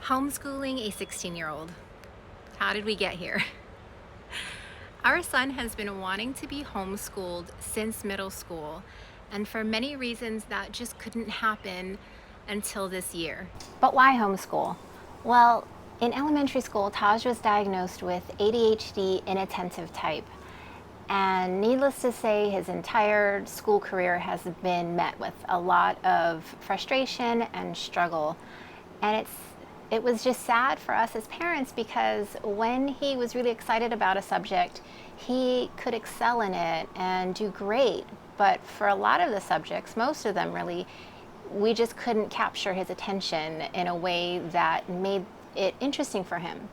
Homeschooling a 16-year-old. How did we get here? Our son has been wanting to be homeschooled since middle school, and for many reasons that just couldn't happen until this year. But why homeschool? Well, in elementary school, Taj was diagnosed with ADHD inattentive type. And needless to say, his entire school career has been met with a lot of frustration and struggle. And it was just sad for us as parents because when he was really excited about a subject, he could excel in it and do great. But for a lot of the subjects, most of them really, we just couldn't capture his attention in a way that made it interesting for him.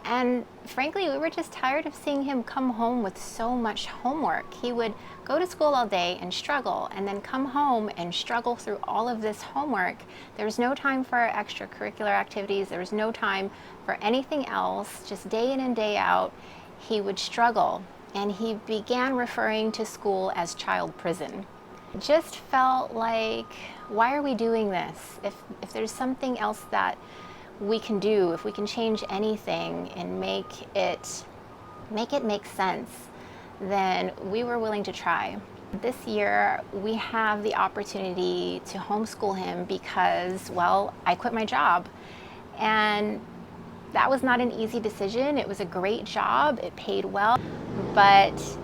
And frankly, we were just tired of seeing him come home with so much homework. He would go to school all day and struggle, and then come home and struggle through all of this homework. There was no time for extracurricular activities. There was no time for anything else. Just day in and day out, he would struggle. And he began referring to school as child prison. It just felt like, why are we doing this? If there's something else that we can do, if we can change anything and make it make sense, then we were willing to try. This year, we have the opportunity to homeschool him because, well, I quit my job. And that was not an easy decision. It was a great job, it paid well, but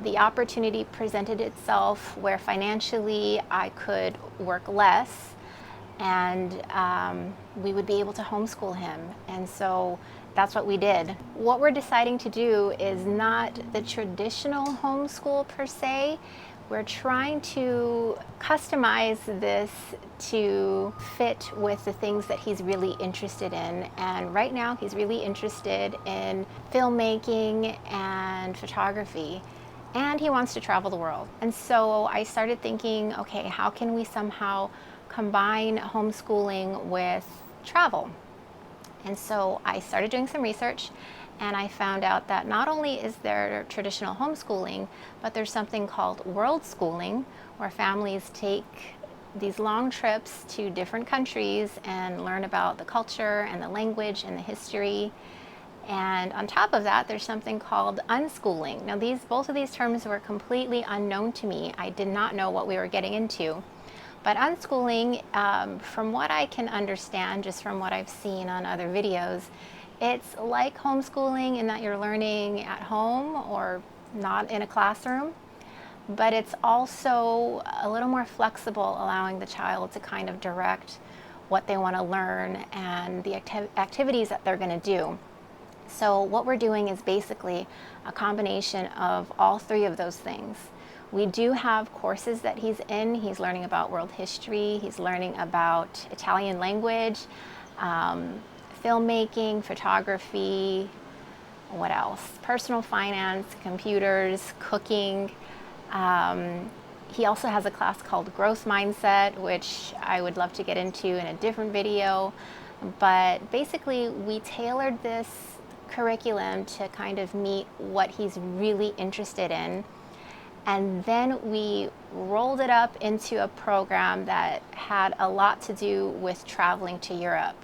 the opportunity presented itself where financially I could work less and we would be able to homeschool him. And so that's what we did. What we're deciding to do is not the traditional homeschool per se. We're trying to customize this to fit with the things that he's really interested in. And right now he's really interested in filmmaking and photography. And he wants to travel the world. And so I started thinking, okay, how can we somehow combine homeschooling with travel? And so I started doing some research, and I found out that not only is there traditional homeschooling, but there's something called Worldschooling, where families take these long trips to different countries and learn about the culture and the language and the history. And on top of that, there's something called unschooling. Now, both of these terms were completely unknown to me. I did not know what we were getting into. But unschooling, from what I can understand, just from what I've seen on other videos, it's like homeschooling in that you're learning at home or not in a classroom, but it's also a little more flexible, allowing the child to kind of direct what they want to learn and the activities that they're going to do. So what we're doing is basically a combination of all three of those things. We do have courses that he's in. He's learning about world history. He's learning about Italian language, filmmaking, photography, what else? Personal finance, computers, cooking. He also has a class called Growth Mindset, which I would love to get into in a different video. But basically, we tailored this curriculum to kind of meet what he's really interested in. And then we rolled it up into a program that had a lot to do with traveling to Europe.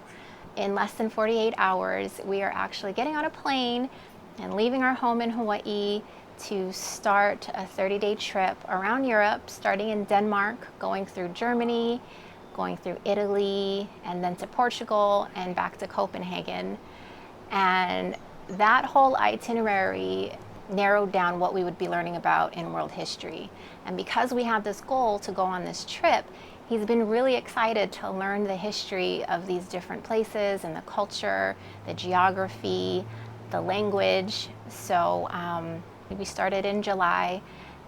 In less than 48 hours, we are actually getting on a plane and leaving our home in Hawaii to start a 30-day trip around Europe, starting in Denmark, going through Germany, going through Italy, and then to Portugal and back to Copenhagen. And that whole itinerary narrowed down what we would be learning about in world history. And because we had this goal to go on this trip, he's been really excited to learn the history of these different places and the culture, the geography, the language. So we started in July,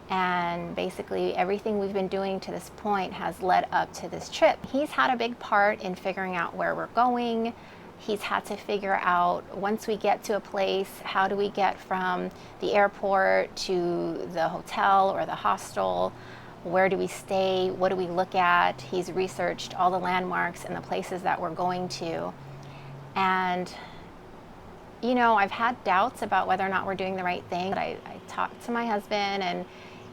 and basically everything we've been doing to this point has led up to this trip. He's had a big part in figuring out where we're going. He's had to figure out, once we get to a place, how do we get from the airport to the hotel or the hostel? Where do we stay? What do we look at? He's researched all the landmarks and the places that we're going to. And, you know, I've had doubts about whether or not we're doing the right thing. But I talked to my husband, and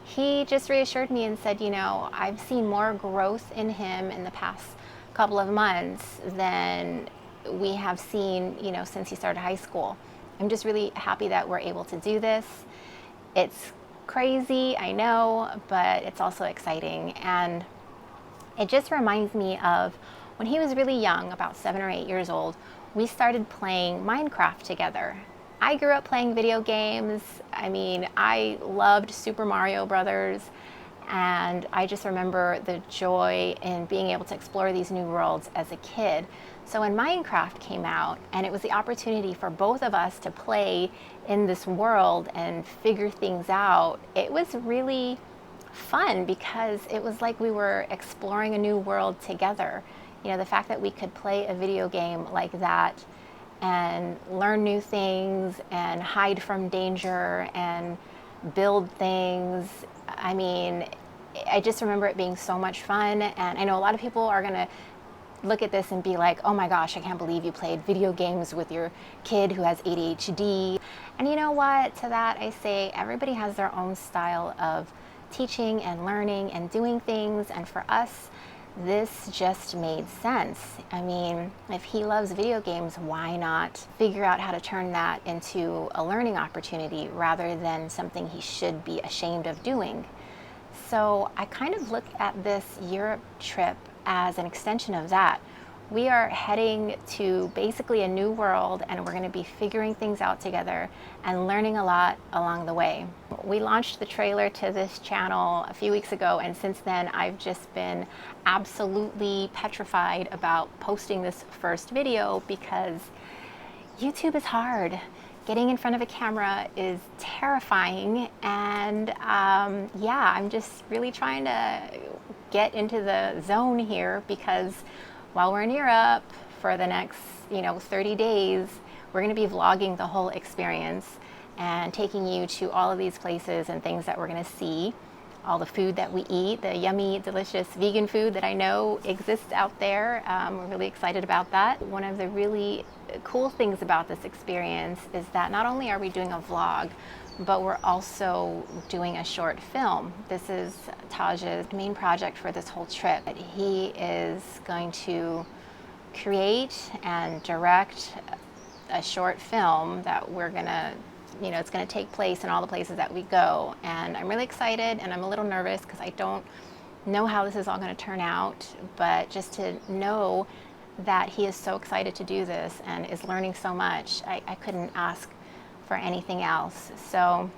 he just reassured me and said, you know, I've seen more growth in him in the past couple of months than we have seen, since he started high school. I'm just really happy that we're able to do this. It's crazy, I know, but it's also exciting. And it just reminds me of when he was really young, about 7 or 8 years old, we started playing Minecraft together. I grew up playing video games. I mean, I loved Super Mario Brothers, and I just remember the joy in being able to explore these new worlds as a kid. So when Minecraft came out, and it was the opportunity for both of us to play in this world and figure things out, it was really fun because it was like we were exploring a new world together. The fact that we could play a video game like that and learn new things and hide from danger and build things. I mean, I just remember it being so much fun. And I know a lot of people are going to look at this and be like, oh my gosh, I can't believe you played video games with your kid who has ADHD. And you know what? To that, I say everybody has their own style of teaching and learning and doing things. And for us, this just made sense. I mean, if he loves video games, why not figure out how to turn that into a learning opportunity rather than something he should be ashamed of doing? So I kind of look at this Europe trip as an extension of that. We are heading to basically a new world, and we're going to be figuring things out together and learning a lot along the way. We launched the trailer to this channel a few weeks ago, and since then I've just been absolutely petrified about posting this first video because YouTube is hard. Getting in front of a camera is terrifying, and yeah, I'm just really trying to get into the zone here because while we're in Europe for the next 30 days, we're going to be vlogging the whole experience and taking you to all of these places and things that we're going to see, all the food that we eat, the yummy, delicious vegan food that I know exists out there. We're really excited about that. One of the really cool things about this experience is that not only are we doing a vlog, but we're also doing a short film. This is Taj's main project for this whole trip. He is going to create and direct a short film that we're gonna, it's gonna take place in all the places that we go. And I'm really excited, and I'm a little nervous because I don't know how this is all gonna turn out, but just to know that he is so excited to do this and is learning so much, I couldn't ask for anything else. So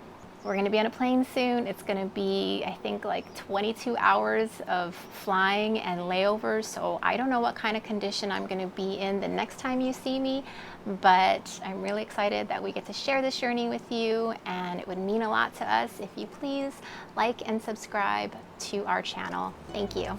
we're going to be on a plane soon. It's going to be, I think, like 22 hours of flying and layovers. So I don't know what kind of condition I'm going to be in the next time you see me, but I'm really excited that we get to share this journey with you, and it would mean a lot to us if you please like and subscribe to our channel. Thank you.